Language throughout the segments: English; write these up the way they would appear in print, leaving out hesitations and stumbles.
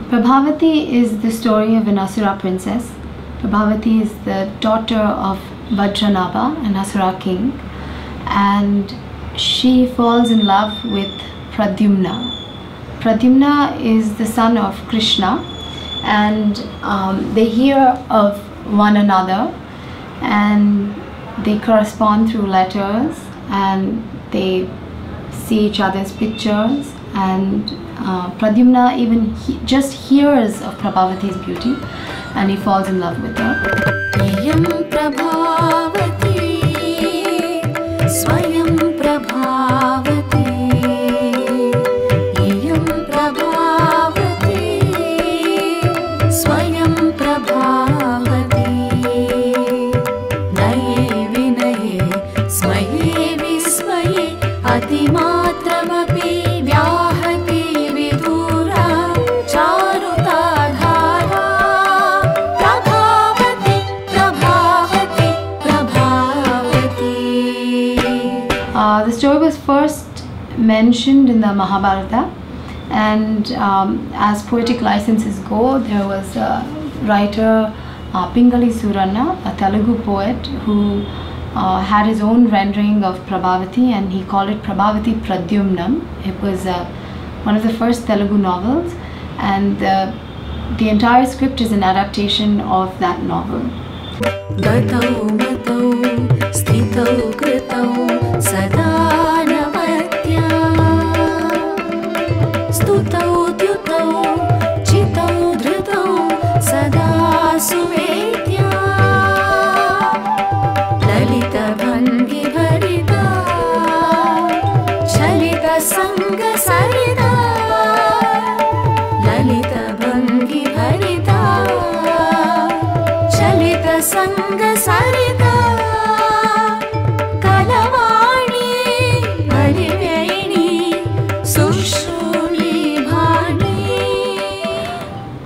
Prabhavati is the story of An Asura Princess. Prabhavati is the daughter of Vajranabha, an Asura king, and she falls in love with Pradyumna. Pradyumna is the son of Krishna, and they hear of one another and they correspond through letters, and they see each other's pictures, and Pradyumna even just hears of Prabhavati's beauty and he falls in love with her. Iyam Prabhavati, Swayam Prabhavati, Iyam Prabhavati, Swayam Prabhavati, Naye Vinaye, Smaye Vismaye, Atimatramapi Vyahati Vidura, Charuta Dhara, Prabhavati, Prabhavati, Prabhavati. The story was first mentioned in the Mahabharata, and as poetic licenses go, there was a writer, Pingali Suranna, a Telugu poet, who had his own rendering of Prabhavati, and he called it Prabhavati Pradyumnam. It was one of the first Telugu novels, and the entire script is an adaptation of that novel. Gatau matau sthitau kritau sada navatya stutau dyutau chitau dhritau sada suvetya lalita bhangi bharita chalita sanga sarita lalita bhangi bharita chalita sanga sarita kalavani harivaini sushuli bhani.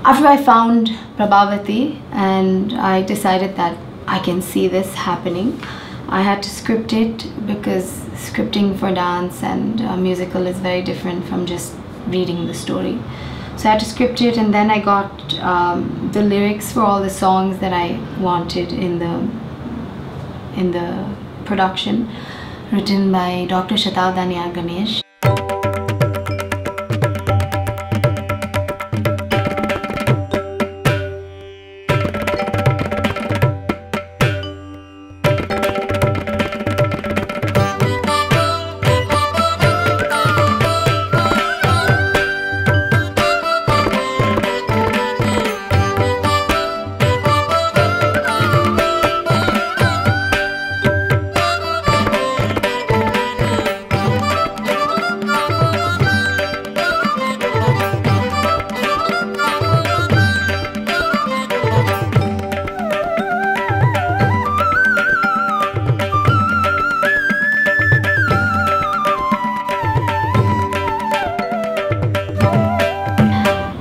After I found Prabhavati and I decided that I can see this happening, I had to script it, because scripting for dance and musical is very different from just reading the story. So I had to script it, and then I got the lyrics for all the songs that I wanted in the production, written by Dr. Shatavdanya Ganesh.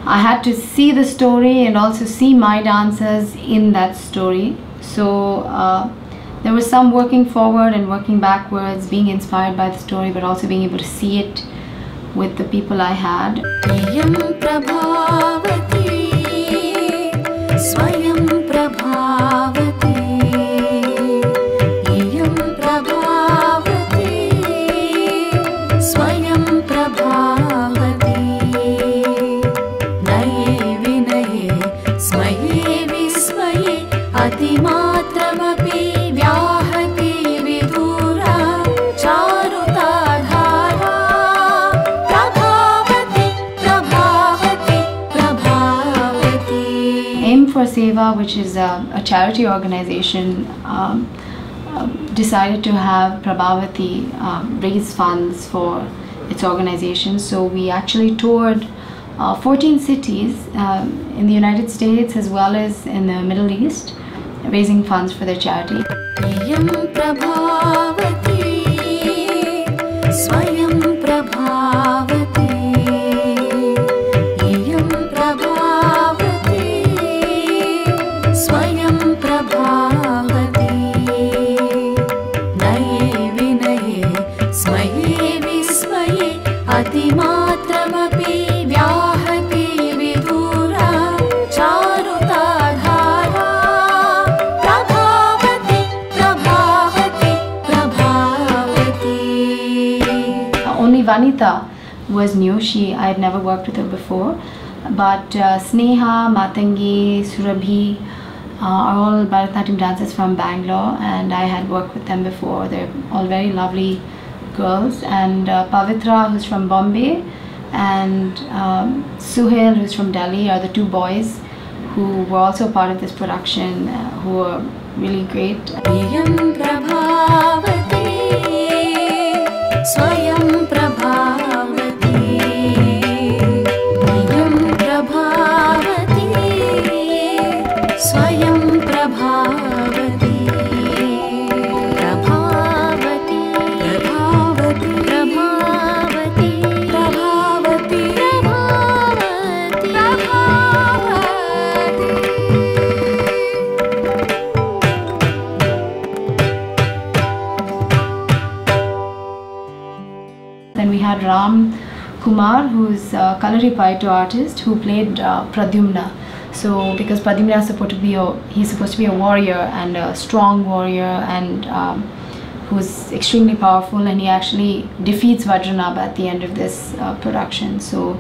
I had to see the story and also see my dancers in that story. So there was some working forward and working backwards, being inspired by the story, but also being able to see it with the people I had. Iyam Prabhavati, Swayam Prabhavati, Iyam Prabhavati, Swayam Prabhavati, Naye Vinaye, Smaye Vismaye, Atimatramapi Vyahati Vidura, Charuta Dhara, Prabhavati, Prabhavati, Prabhavati. Aim for Seva, which is a charity organization, decided to have Prabhavati raise funds for its organization. So we actually toured 14 cities in the United States as well as in the Middle East, raising funds for their charity. Iyam Prabhavati, Swayam Prabhavati, Iyam Prabhavati, Swayam Prabhavati, Naye Vinaye, Smaye Vismaye, Atimatramapi Vyahati Vidura. Vanita was new. I had never worked with her before. But Sneha, Matangi, Surabhi are all Bharatanatyam dancers from Bangalore, and I had worked with them before. They're all very lovely girls. And Pavitra, who's from Bombay, and Suhail, who's from Delhi, are the two boys who were also part of this production, who were really great. Prabhavati, Swayam Prabhavati, Prabhavati, Swayam Prabhavati, Prabhavati, Prabhavati, Prabhavati, Prabhavati, Prabhavati, Prabhavati. Then we had Ram Kumar, who's a Kalaripaito artist, who played Pradyumna. So because Pradyumna is supposed to be he's supposed to be a warrior, and a strong warrior, and who's extremely powerful, and he actually defeats Vajranabha at the end of this production. So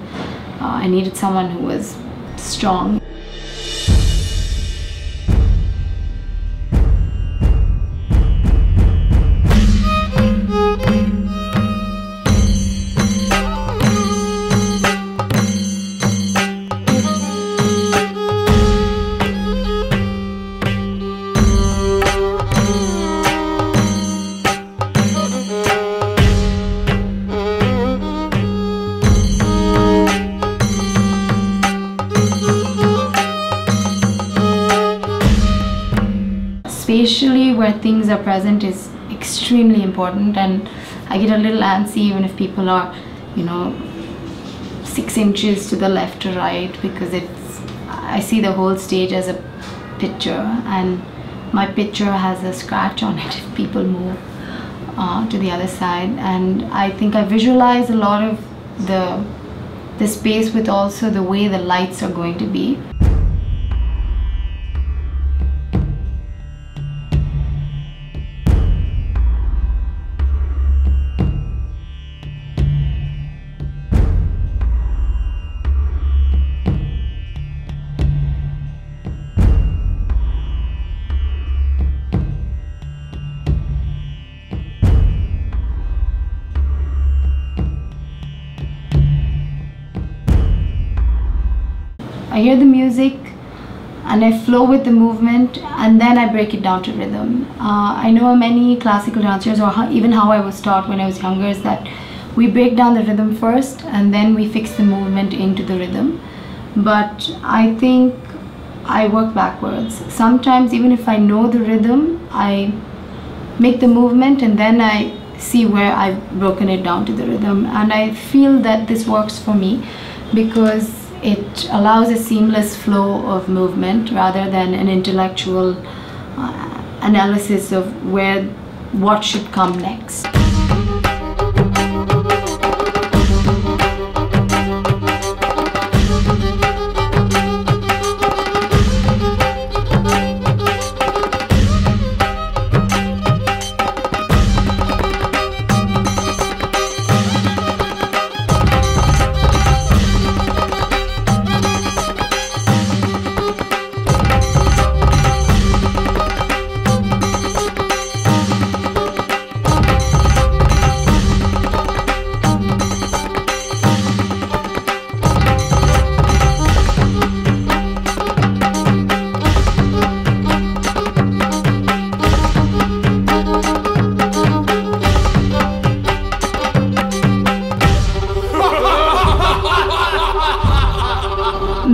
I needed someone who was strong. Spatially, where things are present is extremely important, and I get a little antsy even if people are, 6 inches to the left or right, because I see the whole stage as a picture, and my picture has a scratch on it if people move to the other side. And I think I visualize a lot of the space with also the way the lights are going to be. I hear the music and I flow with the movement, and then I break it down to rhythm. I know many classical dancers, or even how I was taught when I was younger, is that we break down the rhythm first and then we fix the movement into the rhythm. But I think I work backwards. Sometimes even if I know the rhythm, I make the movement and then I see where I've broken it down to the rhythm. And I feel that this works for me because it allows a seamless flow of movement rather than an intellectual analysis of what should come next.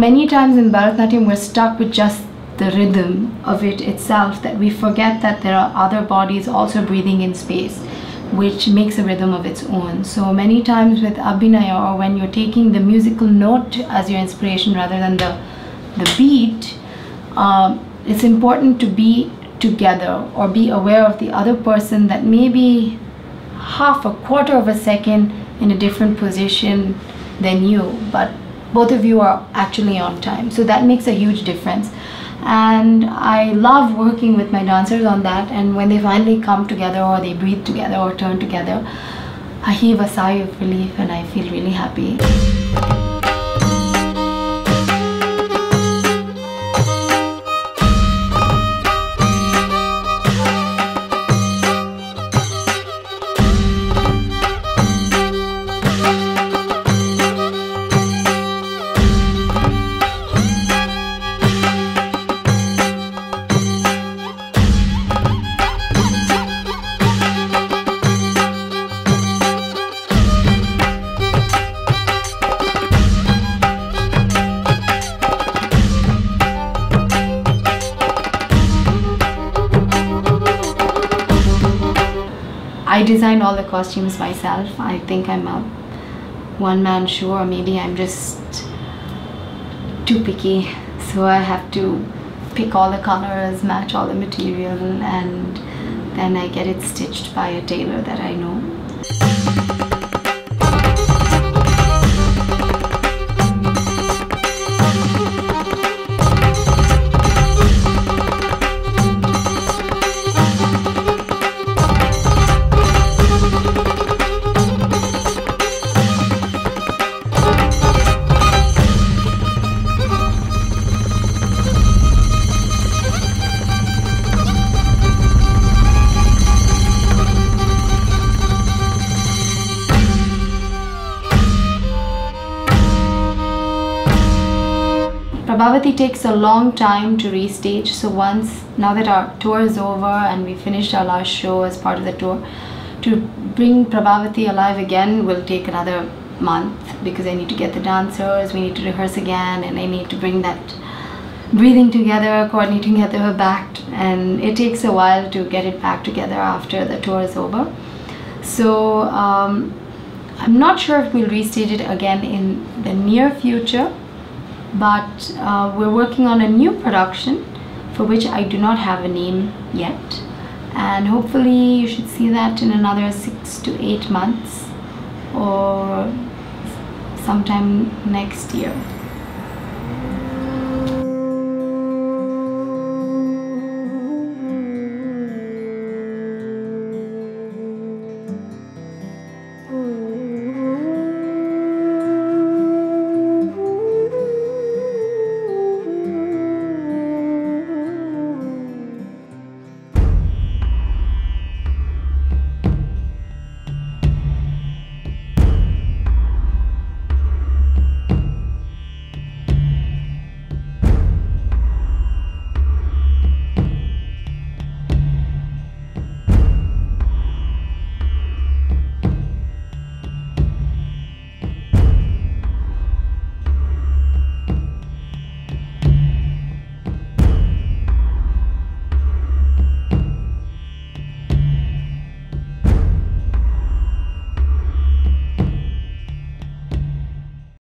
Many times in Bharatanatyam we're stuck with just the rhythm of it itself, that we forget that there are other bodies also breathing in space, which makes a rhythm of its own. So many times with Abhinaya, or when you're taking the musical note as your inspiration rather than the beat, it's important to be together or be aware of the other person that maybe half a quarter of a second in a different position than you, but both of you are actually on time. So that makes a huge difference. And I love working with my dancers on that, and when they finally come together or they breathe together or turn together, I heave a sigh of relief and I feel really happy. I designed all the costumes myself. I think I'm a one-man show, or maybe I'm just too picky. So I have to pick all the colors, match all the material, and then I get it stitched by a tailor that I know. Prabhavati takes a long time to restage, so now that our tour is over and we finished our last show as part of the tour, to bring Prabhavati alive again will take another month, because I need to get the dancers, we need to rehearse again, and I need to bring that breathing together, coordinating together back, and it takes a while to get it back together after the tour is over. So I'm not sure if we'll restage it again in the near future, but we're working on a new production for which I do not have a name yet, and hopefully you should see that in another 6 to 8 months or sometime next year.